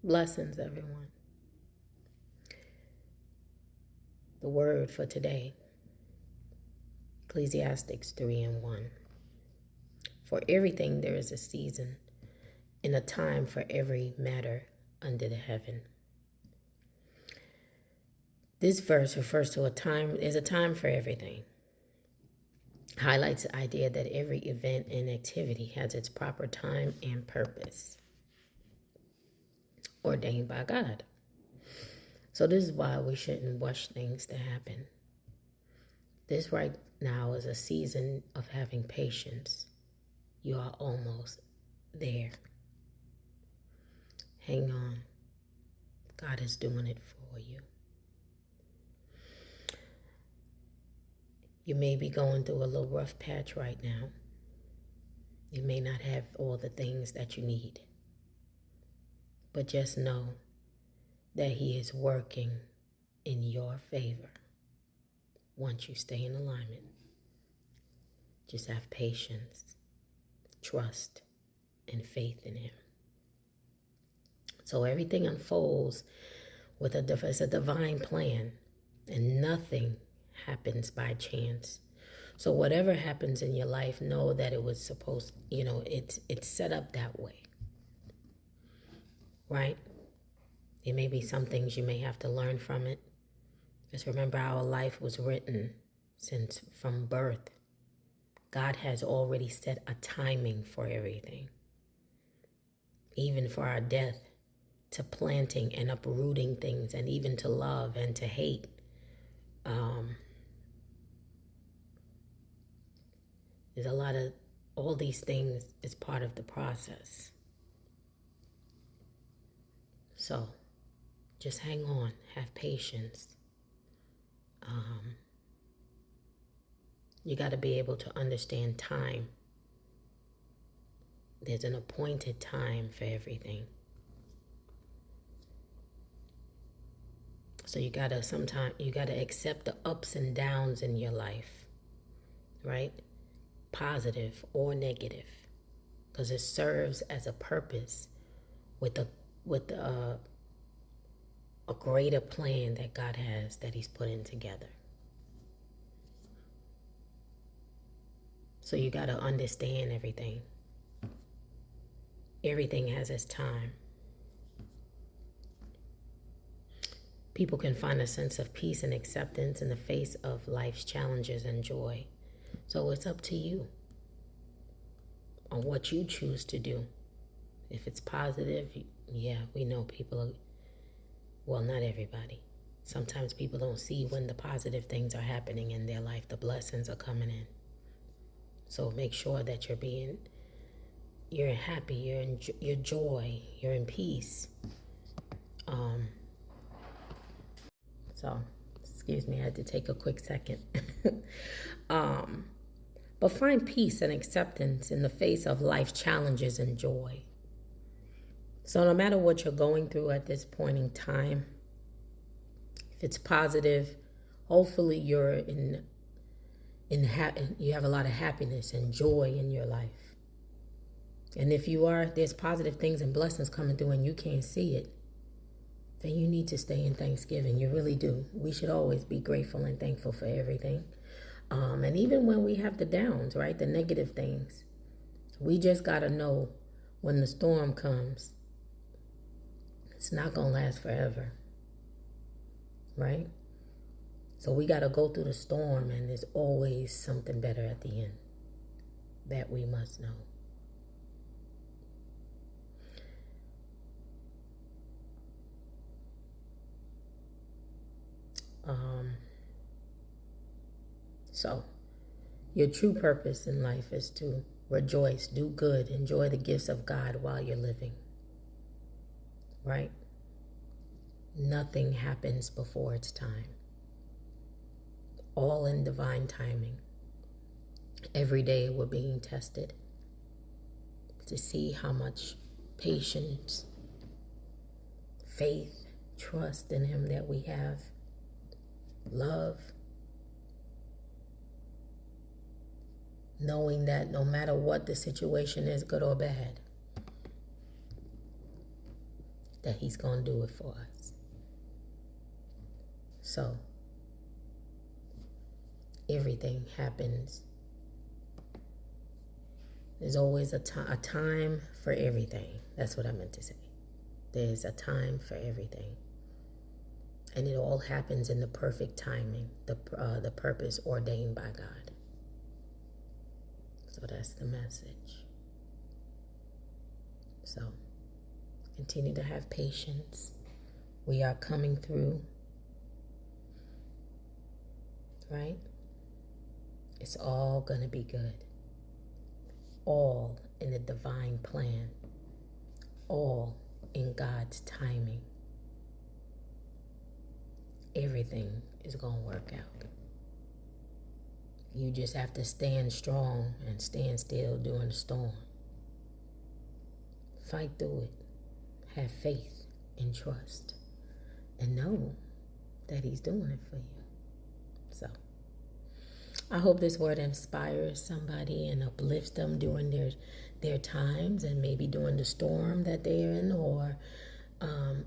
Blessings, everyone. The word for today, Ecclesiastes 3:1. For everything there is a season and a time for every matter under the heaven. This verse refers to a time for everything. Highlights the idea that every event and activity has its proper time and purpose, ordained by God. So this is why we shouldn't rush things to happen. This right now is a season of having patience. You are almost there. Hang on. God is doing it for you. You may be going through a little rough patch right now. You may not have all the things that you need. But just know that He is working in your favor once you stay in alignment. Just have patience, trust, and faith in Him. So everything unfolds with it's a divine plan, and nothing happens by chance. So whatever happens in your life, know that it was supposed, it's set up that way, right? There may be some things you may have to learn from it. Just remember, our life was written from birth. God has already set a timing for everything, even for our death, to planting and uprooting things, and even to love and to hate. There's a lot of, all these things is part of the process. So just hang on, have patience. You got to be able to understand time. There's an appointed time for everything. So you got to accept the ups and downs in your life, right? Positive or negative, because it serves as a purpose with a greater plan that God has, that He's putting together. So you got to understand everything. Everything has its time. People can find a sense of peace and acceptance in the face of life's challenges and joy. So it's up to you on what you choose to do. If it's positive, yeah, we know people well, not everybody. Sometimes people don't see when the positive things are happening in their life, the blessings are coming in. So make sure that you're happy, you're in your joy, you're in peace. So, excuse me, I had to take a quick second. But find peace and acceptance in the face of life's challenges and joy. So no matter what you're going through at this point in time, if it's positive, hopefully you're you have a lot of happiness and joy in your life. And if you are, there's positive things and blessings coming through and you can't see it, then you need to stay in Thanksgiving. You really do. We should always be grateful and thankful for everything. And even when we have the downs, right, the negative things, we just got to know when the storm comes, it's not going to last forever, right? So we got to go through the storm, and there's always something better at the end that we must know. So your true purpose in life is to rejoice, do good, enjoy the gifts of God while you're living, right? Nothing happens before its time. All in divine timing. Every day we're being tested to see how much patience, faith, trust in Him that we have, love, knowing that no matter what the situation is, good or bad, that he's going to do it for us. So, everything happens. There's always a time for everything. That's what I meant to say. There's a time for everything. And it all happens in the perfect timing, the purpose ordained by God. So that's the message. So continue to have patience. We are coming through. Right? It's all going to be good. All in the divine plan. All in God's timing. Everything is going to work out. You just have to stand strong and stand still during the storm. Fight through it. Have faith and trust. And know that he's doing it for you. So, I hope this word inspires somebody and uplifts them during their times, and maybe during the storm that they're in, or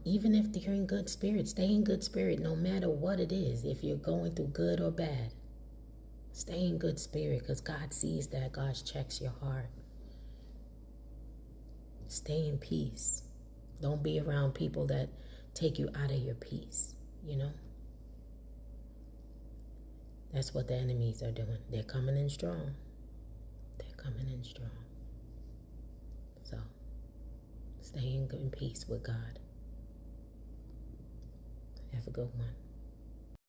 even if they're in good spirit. Stay in good spirit no matter what it is. If you're going through good or bad, stay in good spirit, because God sees that. God checks your heart. Stay in peace. Don't be around people that take you out of your peace, you know. That's what the enemies are doing. They're coming in strong. They're coming in strong. So, stay in good peace with God. Have a good one.